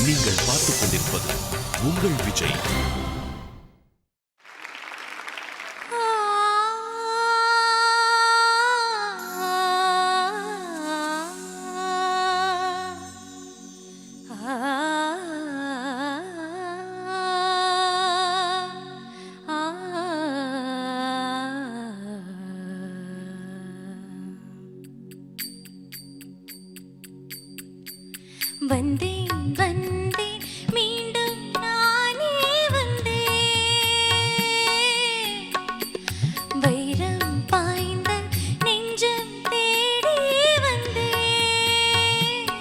நீங்கள் பார்த்துக் கொண்டிருப்பது உங்கள் விஜய். வந்தேன் வந்தேன் மீண்டும் நானே வந்தேன், வைரம் பாய்ந்த நெஞ்சம் தேடி வந்தேன்,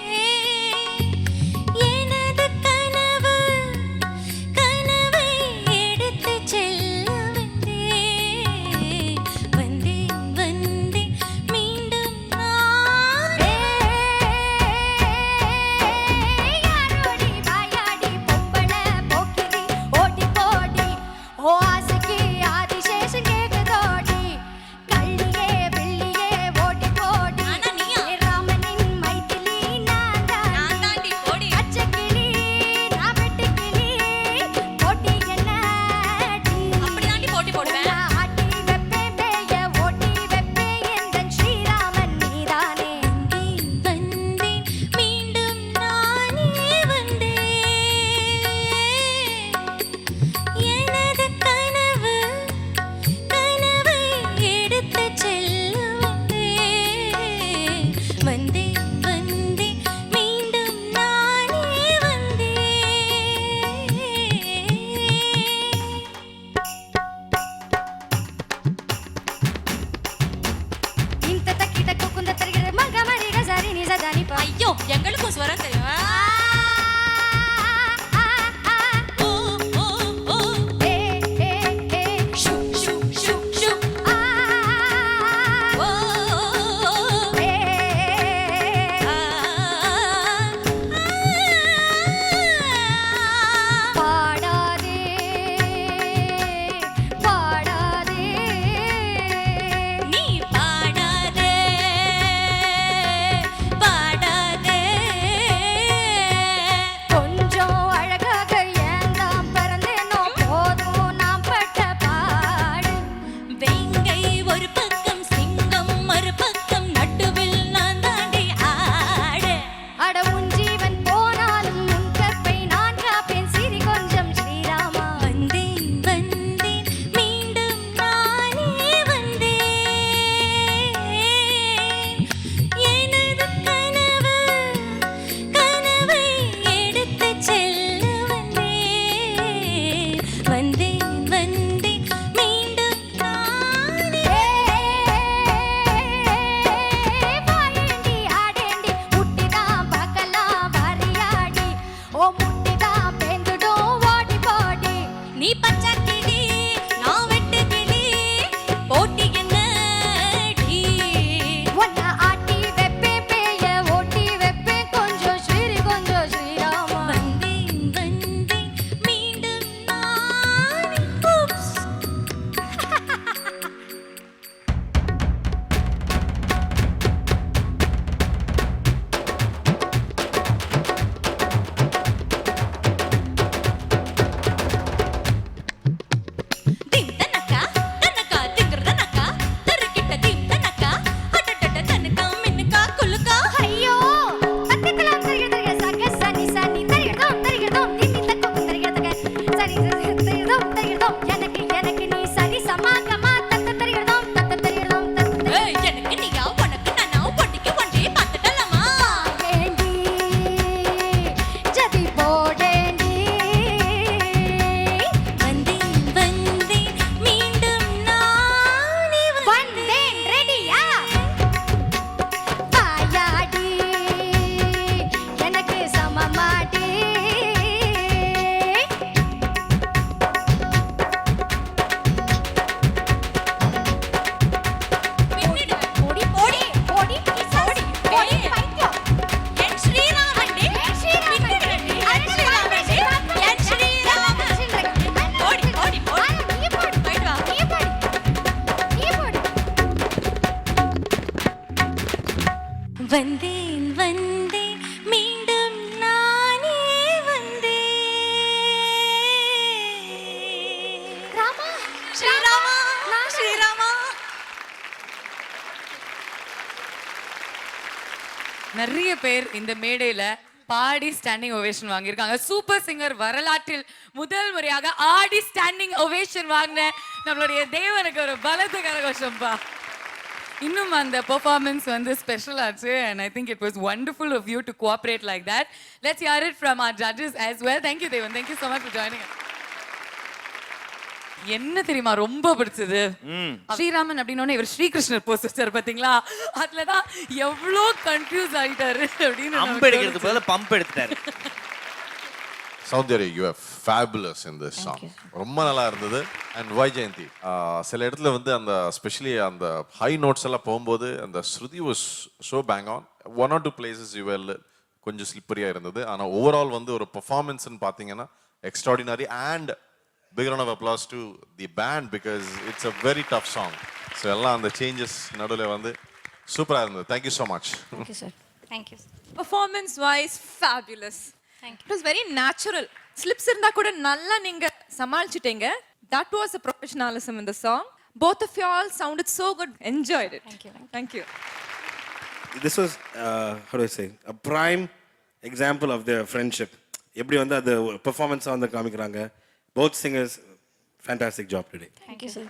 என நிறைய பேர் இந்த மேடையில பாடி ஸ்டாண்டிங் ஓவேஷன் வாங்கியிருக்காங்க. சூப்பர் சிங்கர் வரலாற்றில் முதல் முறையாக ஆடி ஸ்டாண்டிங் ஓவேஷன் வாங்கின நம்மளுடைய தேவனுக்கு ஒரு பலத்த கரகோஷம்பா. இன்னும் அந்த பெர்ஃபார்மன்ஸ் வந்து ஸ்பெஷல் ஆச்சு. and I think it was wonderful of you to cooperate like that. Let's hear it from our judges as well. Thank you Devan, thank you so much for joining us. என்ன தெரியுமா ரொம்ப பிடிச்சது, ஸ்ரீராமன் அப்படின்னோடனே இவர் ஸ்ரீகிருஷ்ணர் post வச்சாரு பாத்தீங்களா, அதுலதான் எவ்வளோ கன்ஃபியூஸ் ஆயிட்டாரு அப்படின்னு. பம்ப் எடுக்கிறதுக்கு பதிலா பம்ப் எடுத்துட்டாரு. Soundarya, you are fabulous in this song. ரொம்ப நல்லா இருந்தது. அண்ட் வைஜெயந்தி, சில இடத்துல வந்து அந்த ஸ்பெஷலி அந்த ஹை நோட்ஸ் எல்லாம் போகும்போது அந்த Shruti was so bang on. 1 or 2 places you well கொஞ்சம் ஸ்லிப்பரியாக இருந்தது. ஆனால் ஓவரால் வந்து ஒரு பெர்ஃபார்மன்ஸ்ன்னு பார்த்தீங்கன்னா extraordinary. And big round of applause to the band because it's a very tough song. So எல்லாம் அந்த சேஞ்சஸ் நடுவில் வந்து சூப்பராக இருந்தது. Thank you so much. Thank you, sir. Thank you. Performance wise fabulous. Thank you. It was very natural. Slips இருந்தா கூட நல்லா நீங்க சமாளிச்சிட்டீங்க. That was a professionalism in the song. Both of you all sounded so good. Enjoyed it. Thank you. Thank you. This was how do I say, a prime example of their friendship. எப்படி வந்து அந்த பெர்ஃபார்மன்ஸாக வந்து காமிக்கிறாங்க. Both singers, fantastic job today. Thank you, sir.